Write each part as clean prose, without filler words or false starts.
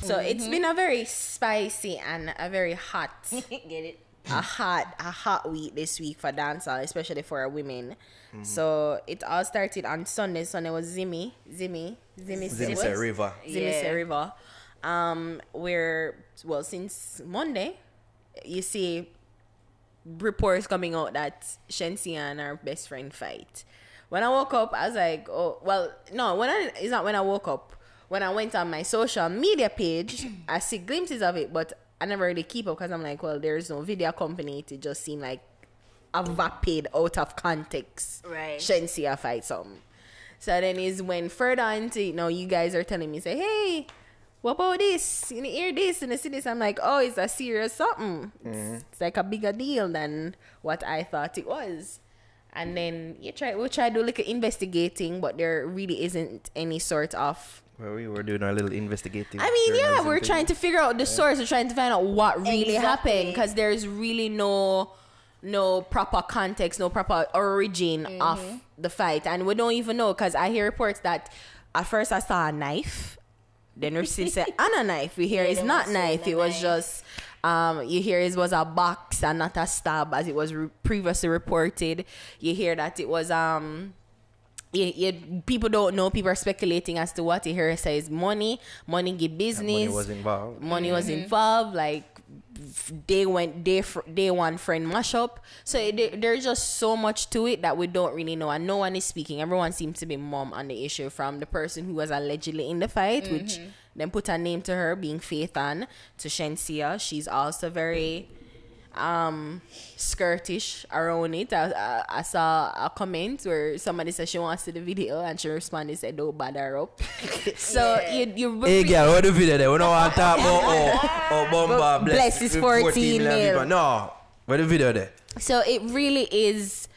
So it's been a very spicy and a very hot Get it? a hot week this week for dancehall, especially for our women. So it all started on Sunday. Sunday was Zimi Seh Riva. Zimi Seh Riva. Where, well, since Monday, you see reports coming out that Shenseea and her best friend fight. When I woke up, I was like, oh, well, no, it's not when I woke up. When I went on my social media page, I see glimpses of it, but I never really keep up because I'm like, well, there's no video company. It just seemed like a vapid out of context. Right. Shenseea fight something. So then is when further into, you guys are telling me, say, hey, what about this? You hear this and you see this. I'm like, oh, it's a serious something. It's like a bigger deal than what I thought it was. And then we'll try to do like investigating, but there really isn't any sort of. Well, we were doing our little investigating. I mean, yeah, we're trying to figure out the source. We're trying to find out what really happened, because there's really no proper context, no proper origin of the fight, and we don't even know, because I hear reports that at first I saw a knife, then we see said and a knife. We hear it's not knife. It was just you hear it was a box and not a stab, as it was previously reported. You hear that it was people don't know. People are speculating as to what. You hear it says money give business. Money was involved. Money was involved. Like day one friend mash up. So there's just so much to it that we don't really know, and no one is speaking. Everyone seems to be mum on the issue, from the person who was allegedly in the fight, which then put a name to her, being Faith Ann, to Shenseea. She's also very skirtish around it. I saw a comment where somebody said she wants to see the video, and she responded, said don't bother her up. So you hey girl, what the video there? We don't want to talk about Bomba bless is 14 mil. No, what the video there? So it really is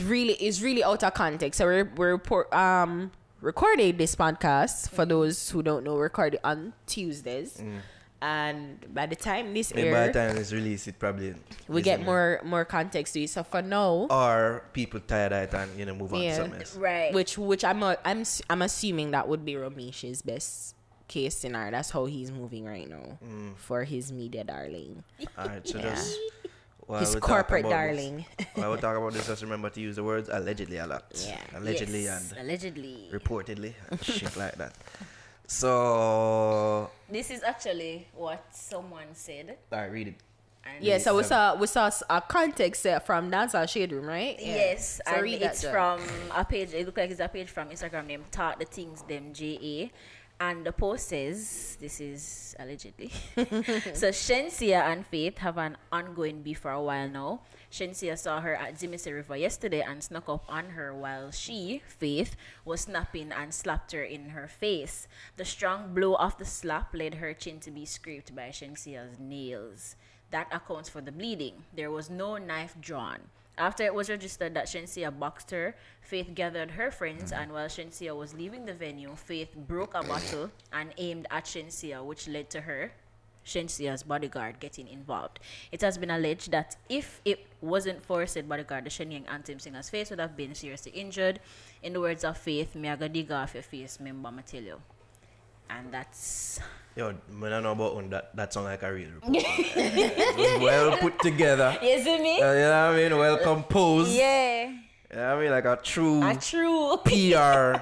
really out of context. So we're recording this podcast, for those who don't know, recorded on Tuesdays. And by the time this by the time it's released, it probably we get more context to it. So for now, or people tired of it and move on to something else. Right. Which I'm assuming that would be Ramesh's best case scenario. That's how he's moving right now for his media darling. Alright, so just his corporate darling. While we talk about this, just remember to use the words allegedly a lot. Yeah. Allegedly Yes, and allegedly. reportedly and shit like that. So This is actually what someone said. alright, read it. And Yeah, so we saw a context from Dancehall Shade Room, right? Yes, So and read that, it's Joe. from a page. It looks like it's a page from Instagram named Talk the Things Them JA, and the post says, this is allegedly. So Shenseea and Faith have an ongoing beef for a while now. Shenseea saw her at Zimi Seh Riva yesterday and snuck up on her while she, Faith, was snapping and slapped her in her face. The strong blow of the slap led her chin to be scraped by Shensea's nails. That accounts for the bleeding. There was no knife drawn. After it was registered that Shenseea boxed her, Faith gathered her friends, and while Shenseea was leaving the venue, Faith broke a bottle and aimed at Shenseea, which led to her, Shensea's bodyguard, getting involved. It has been alleged that if it wasn't for said bodyguard, the Shenyang anthem singer's face would have been seriously injured. In the words of Faith, "Me aga dig off your face, member, I tell you." And that's... Yo, I don't know about that sound like a real report. It was well put together. You see me? You know what I mean? Well composed. Yeah. You know what I mean? Like a true PR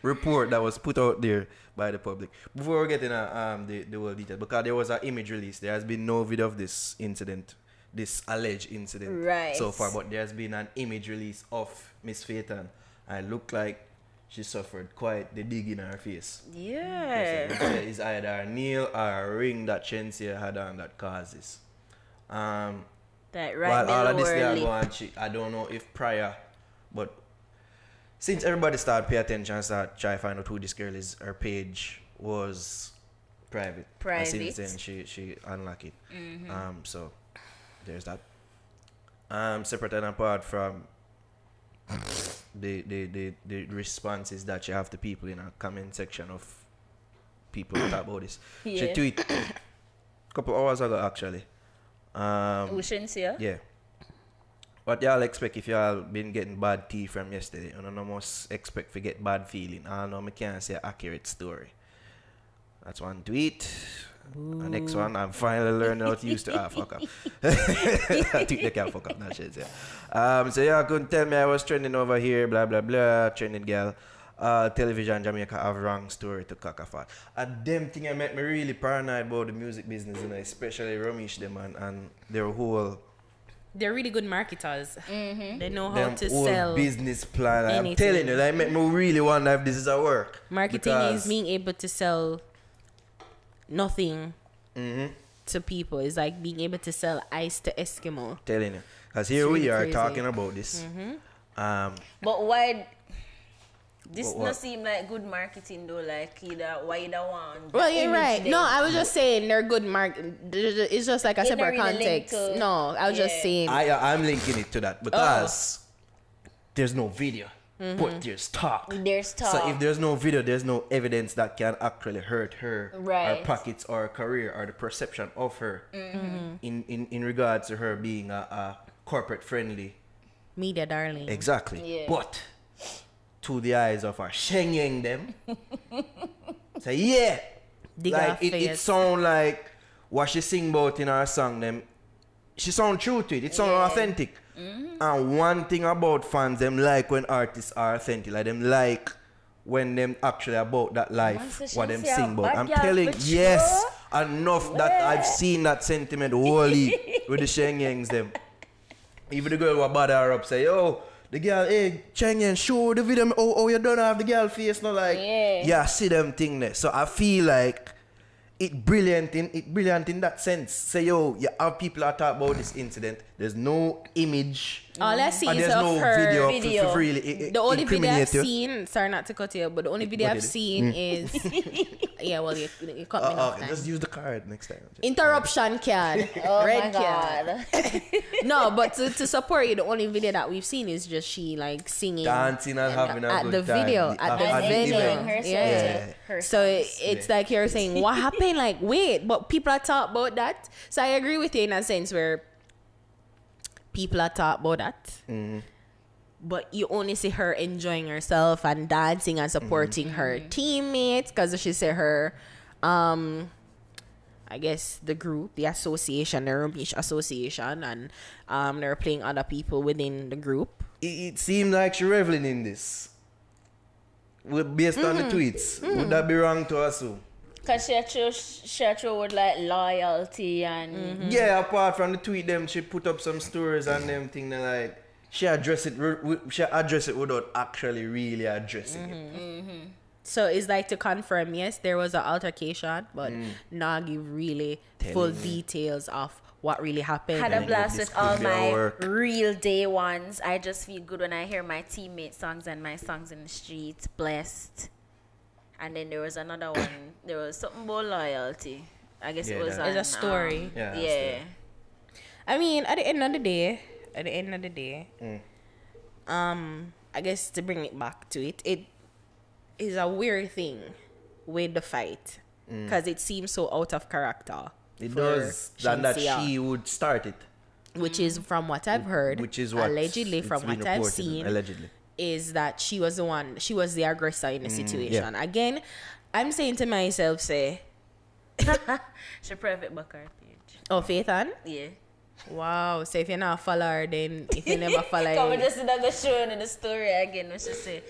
report that was put out there by the public. Before we get into the whole detail, because there was an image release, there has been no video of this incident, this alleged incident so far, but there has been an image release of Miss Faith, and it looked like she suffered quite the dig in her face. Yeah. It's either a nail or a ring that Shenseea had on that causes. That right while all of this they are lip. going, I don't know if prior, but since everybody started pay attention and started try to find out who this girl is, her page was private. And since then she unlocked it. So there's that. Separate and apart from the responses that you have to people in a comment section of people who talk about this. She tweeted a couple hours ago actually. Shenseea? Yeah. What y'all expect if y'all been getting bad tea from yesterday? You know, must expect to get bad feeling. I know I can't say an accurate story. That's one tweet. The next one, I'm finally learning how to use the fuck up. I think they can fuck up that shit, yeah. So yeah, couldn't tell me I was trending over here, blah blah blah, trending girl. Television Jamaica have wrong story to Kakafat. And them thing I make me really paranoid about the music business, you know, especially Ramesh them and their whole. They're really good marketers. They know how them to whole sell business plan. anything. I'm telling you, that make me really wonder if this is a work. Marketing is being able to sell nothing to people. It's like being able to sell ice to Eskimo. Telling you, because here It's we really are crazy. talking about this. But why? This not seem like good marketing though. Like why you don't want? Well, you're image right. them? No, I was just saying they're good it's just like a It's separate not really linked context. to- No, I was just saying. I'm linking it to that because there's no video, but there's talk. There's talk. So if there's no video, there's no evidence that can actually hurt her, Right. her pockets, or her career, or the perception of her in regards to her being a corporate friendly. Media darling. Exactly. Yeah. But to the eyes of our Shenyang them, say yeah, Dig like her it face. sound like what she sing about in her song them. She sound true to it. It sound authentic. And one thing about fans, them like when artists are authentic. Like them like when them actually about that life, Once what them Shenseea sing about. bad I'm girl telling for yes, sure. enough that I've seen that sentiment wholly with the Shenyangs them. Even the girl will bother her up, say, yo, the girl, hey, Shenyan, show the video. Oh, you don't have the girl face, no, like, yeah, see them thing there. So I feel like it brilliant in that sense. Say, yo, you have people that talk about this incident. There's no image. All I see And is there's of no her. video for really The only video I've incriminate you. seen, sorry not to cut you, but the only video What I've did it? seen is, yeah, well, you cut me off. Okay, just use the card next time. Interruption card, Oh red my card. God. No, but to support you, the only video that we've seen is just she like singing Dancing and having a at good the time. video, at the And venue. enjoying herself. Yeah. Her So songs. it's like you're saying, what happened? Like, wait, but people are talking about that. So I agree with you in a sense where people are talking about that. But you only see her enjoying herself and dancing and supporting her teammates because she said her, I guess the group, the association, the Ramesh Association, and they're playing other people within the group. It seemed like she reveling in this. Based on the tweets. Would that be wrong to assume? Cause she chose with like loyalty and Yeah, apart from the tweet them, she put up some stories and them thing that like she address it without actually really addressing it. So it's like to confirm, yes, there was an altercation, but not give really full details of what really happened. had a Telling you blast this with all could be a my work. real day ones. I just feel good when I hear my teammate songs and my songs in the streets. Blessed. And then there was another one. There was something about loyalty. I guess Yeah, it was that- It's a on, story. Yeah. yeah. I mean, at the end of the day, I guess to bring it back to it, it is a weird thing with the fight because it seems so out of character. It for does that Shenseea, she would start it. which is from what I've heard, Which is what allegedly it's from been what I've reported, seen, allegedly. is that she was the aggressor in the situation. Again, I'm saying to myself, say, She private back her page. oh, Faith Ann? Yeah. Wow. So if you're not a follower, then if you never follow Come it, just see that go showing in the story again. We should say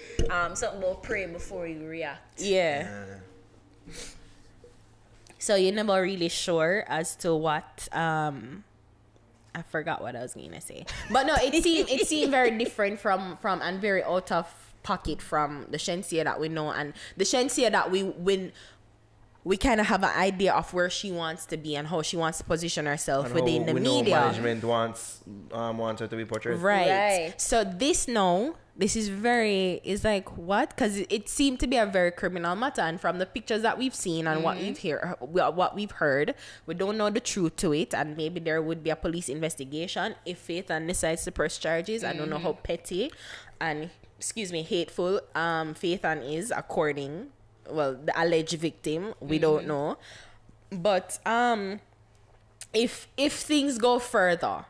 something about pray before you react. yeah. So you're never really sure as to what I forgot what I was gonna say. But no, it seemed very different from and very out of pocket from the Shenseea that we know, and the Shenseea that we kind of have an idea of where she wants to be and how she wants to position herself And within how the we know media. management wants her to be portrayed. Right. So this is it's like what? Because it seemed to be a very criminal matter, and from the pictures that we've seen and what we've heard, we don't know the truth to it, and maybe there would be a police investigation if Faith Ann decides to press charges. I don't know how petty and hateful Faith Ann is according the alleged victim. We don't know, but if things go further,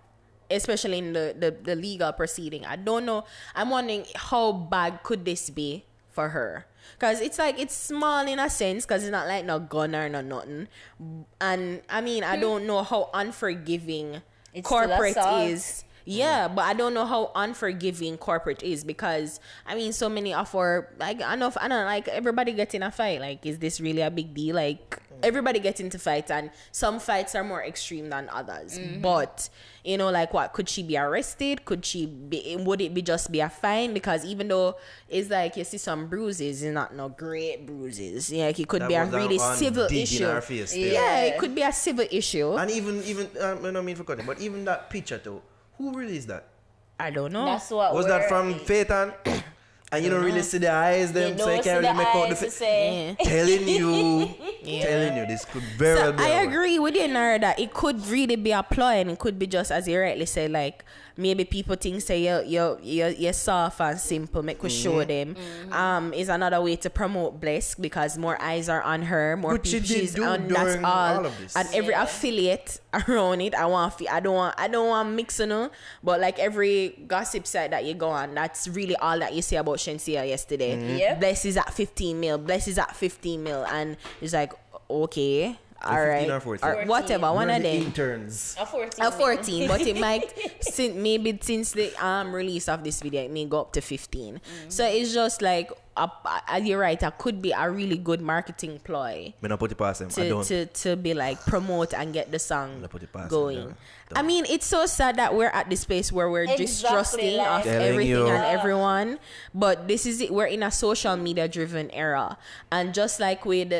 especially in the legal proceeding, I don't know. I'm wondering how bad could this be for her. Because it's like, it's small in a sense, because it's not like no gun or no nothing. And I mean, I don't know how unforgiving It's corporate still assault. is. Yeah, but I don't know how unforgiving corporate is, because I mean, so many of our, like, I don't like, everybody gets in a fight. Like, is this really a big deal? Like, everybody gets into fights, and some fights are more extreme than others. But you know, like, what, could she be arrested? Would it be just be a fine? Because even though it's like you see some bruises, it's not no great bruises. Yeah, like, it could be a really civil issue. It could be a civil issue. And even I don't mean for cutting, but even that picture too. Who released that? I don't know. That's what Was that from Phaeton? And you don't really see the eyes them, so you can't really make out the face. Telling you, this could very well be. I agree with you, Nara, that it could really be a ploy, and it could be just, as you rightly said, like, maybe people think say you're soft and simple, make we show them. Is another way to promote Bless, because more eyes are on her, more Which people she's on. That's all of this. And every affiliate around it, I don't want mixing them, but like every gossip site that you go on, that's really all that you see about Shenseea yesterday. Yep. Bless is at 15 mil. Bless is at 15 mil, and it's like, okay. All right, or 14? or whatever, one of them. Interns. A 14. A 14, but it might since the release of this video, it may go up to 15. So it's just like, you're right, it could be a really good marketing ploy. Me not put it past them. I don't. To be like, promote and get the song Me not put it past going. them, I mean, it's so sad that we're at this space where we're distrusting like, of Telling everything you. and everyone. But this is it. We're in a social media driven era, and just like with,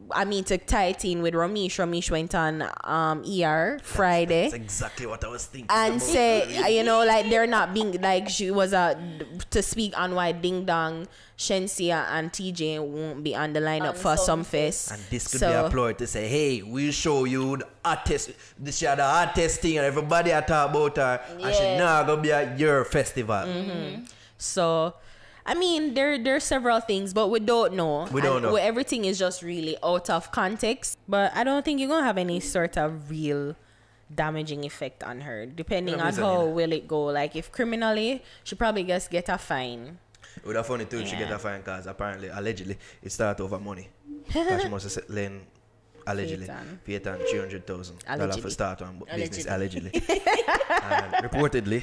I mean, to tie it in with Ramesh went on ER Friday. That's exactly what I was thinking. And about. say, you know, like, they're not being, like, she was to speak on why Ding Dong, Shenseea, and TJ won't be on the lineup for some fest. And this could be a ploy to say, hey, we'll show you the artist. This is the artist thing, and everybody I talk about her, and she not gonna be at your festival. So, I mean, there are several things, but we don't know. We don't know. Everything is just really out of context. But I don't think you're going to have any sort of real damaging effect on her, depending on how will it go. Like, if criminally, she probably just get a fine. It would have funny too if she get a fine, because apparently, allegedly, it started over money. Because she must have lent, allegedly, Phaeton $300,000 for start on business, allegedly. And reportedly,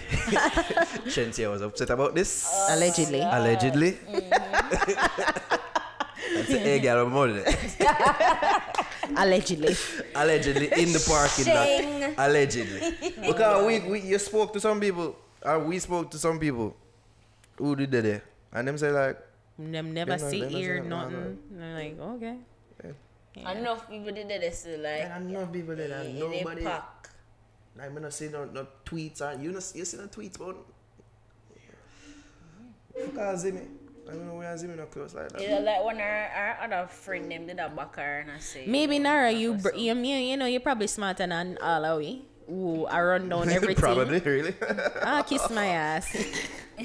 Shenseea was upset about this. Allegedly. Allegedly. That's the egg out of money. Allegedly. Allegedly in the parking lot. Allegedly. Because you spoke to some people, or we spoke to some people who did that, and them say like, them never see, hear nothing. They're like, okay. Yeah. Enough people did this, so like. And enough people did that. Nobody. Pack. I mean, I see no tweets, or you see no tweets about. Fuck Zimi. I don't know where Zimi not close like that. Yeah, like when our other friend named did a back her and I say. Maybe Nara, you know, you're probably smarter than all of we. Ooh, I run down everything. Probably, really. I'll kiss my ass.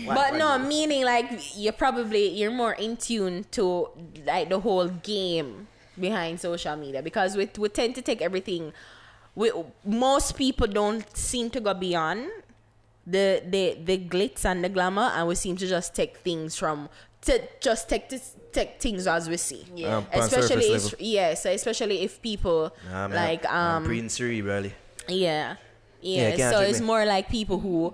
But no, meaning like you're more in tune to like the whole game behind social media, because we tend to take everything. Most people don't seem to go beyond the glitz and the glamour, and we seem to just take things take things as we see. Yeah. Especially if people like I'm pretty cerebrally. Yeah. Yeah, so it's more like people who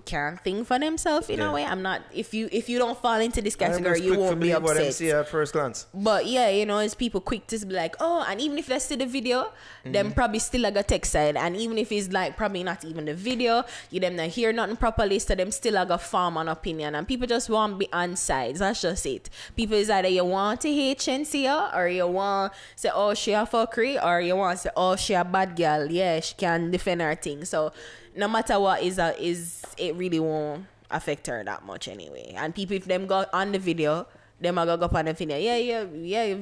can't think for themselves in a way. I'm not, if you don't fall into this category, you won't be upset. What I see at first glance. But yeah, you know, it's people quick to be like, oh, and even if they see the video, them probably still like a text side, and even if it's like probably not even the video, you them not hear nothing properly, so them still like a form an opinion, and people just want to be on sides. That's just it. People is either you want to hate Shenseea, or you want to say, oh, she a fuckery, or you want to say, oh, she a bad girl, yeah, she can defend her thing. So no matter what it really won't affect her that much anyway. And people, if them go on the video, them are go up on the video, yeah,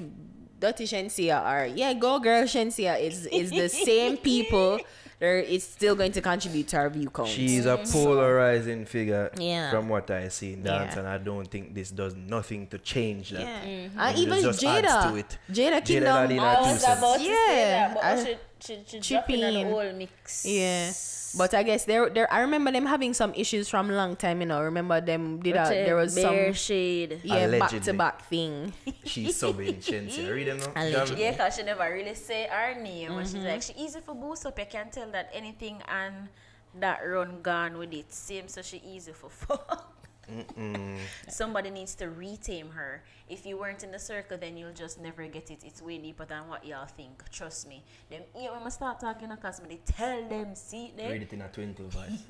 dirty Shenseea, or yeah, go girl Shenseea, is the same people. It's still going to contribute to our view count. She's a polarizing figure from what I see in dance, Yeah. and I don't think this does nothing to change that. Yeah. It And even just adds to it. Jada Kingdom. Added her I two was cents. about to say that, but Yeah. she drop in an in. old mix. Yeah. But I guess I remember them having some issues from a long time, you know. Remember them there was some shade. back-to-back thing. She's subbing Shenseea. Read them now. Yeah, because she never really say her name. But she's like, she easy for boost up. You can tell that anything and that run gone with it. Same, so she easy for fuck. Somebody needs to retame her. If you weren't in the circle, then you'll just never get it. It's way deeper than what y'all think. Trust me. Them when I start talking because they tell them, see them. Read it in a 20 voice.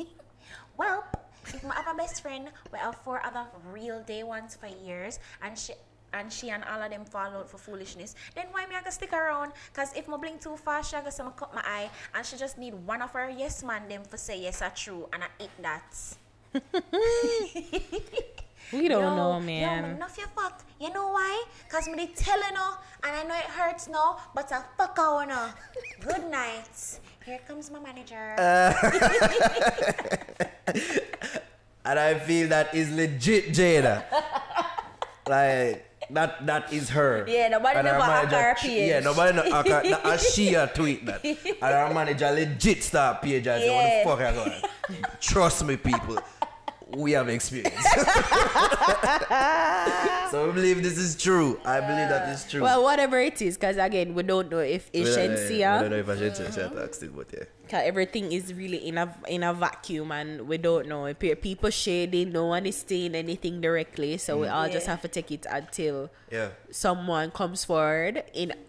Well, if I have a best friend, we have 4 other real day ones for years, and she and all of them fall out for foolishness, then why me I can stick around? Because if I blink too fast, she I gonna cut my eye, and she just need one of her yes man them for say yes are true, and I eat that. We don't know, man. Yo, enough your fuck. You know why? Because me they telling her, and I know it hurts now, but I fuck her now. Good night. Here comes my manager. And I feel that is legit Jada. Like that is her. Yeah, nobody never hack her page. Yeah, nobody know hack her. As she a tweet that. And our manager legit start page and say, what the fuck I got? Trust me, people. We have experience. So I believe this is true. I believe that is true. Well, whatever it is, because again, we don't know if it's Shenseea. We don't know if it's Shenseea, but yeah. Cause everything is really in a vacuum, and we don't know. If people shading, no one is saying anything directly, so we all just have to take it until someone comes forward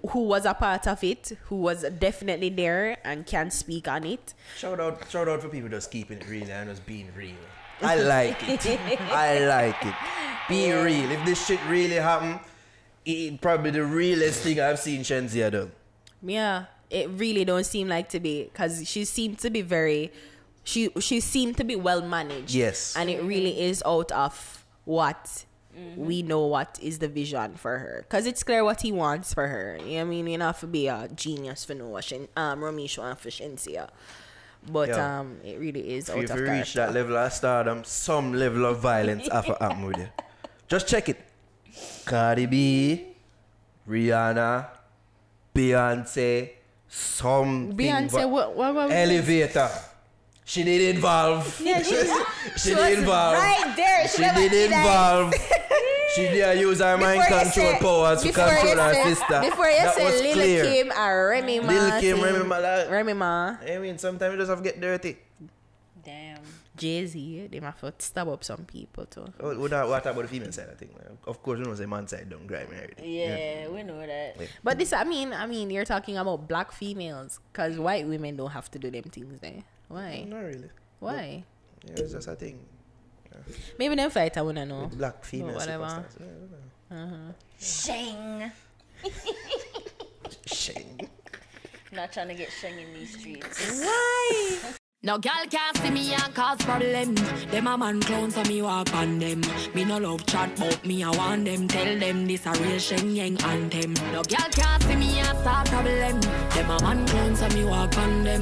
who was a part of it, who was definitely there and can speak on it. Shout out for people just keeping it real and just being real. I like it. I like it. Be real. If this shit really happened, it's probably the realest thing I've seen Shenseea do. Yeah, it really don't seem like to be, because she seemed to be she seemed to be well managed. Yes. And it really is out of what we know what is the vision for her. Because it's clear what he wants for her. You know what I mean? You don't have to be a genius for know what Ramesh wants for Shenseea. But it really is out of character. If you reach that level of stardom, some level of violence have to happen with you. Just check it. Cardi B, Rihanna, Beyonce, something. Beyonce, what Elevator. She did involve. Yeah, she did involve. Right there. She did involve. She did use her mind control powers to control her sister. Before you say Lil Kim or Remy Ma. Lil Kim, Remy Ma. I mean, sometimes you just have to get dirty. Damn. Jay-Z, they might have to stab up some people too. What about the female side, I think? Of course, we know the man side don't grime and everything. Yeah, we know that. Yeah. But this, I mean, you're talking about black females, because white women don't have to do them things there. Why? Not really. Why? Yeah, it's just a thing. Yeah. Maybe them fight, I wanna know. With black female whatever. Shang. Shang. Not trying to get shang in these streets. Why? No girl can't see me and cause problem. Them a man clown so me walk on them. Me no love chat but me I want them. Tell them this a real Sheng Yang anthem. No girl can't see me and start problem. Them a man clown so me walk on them.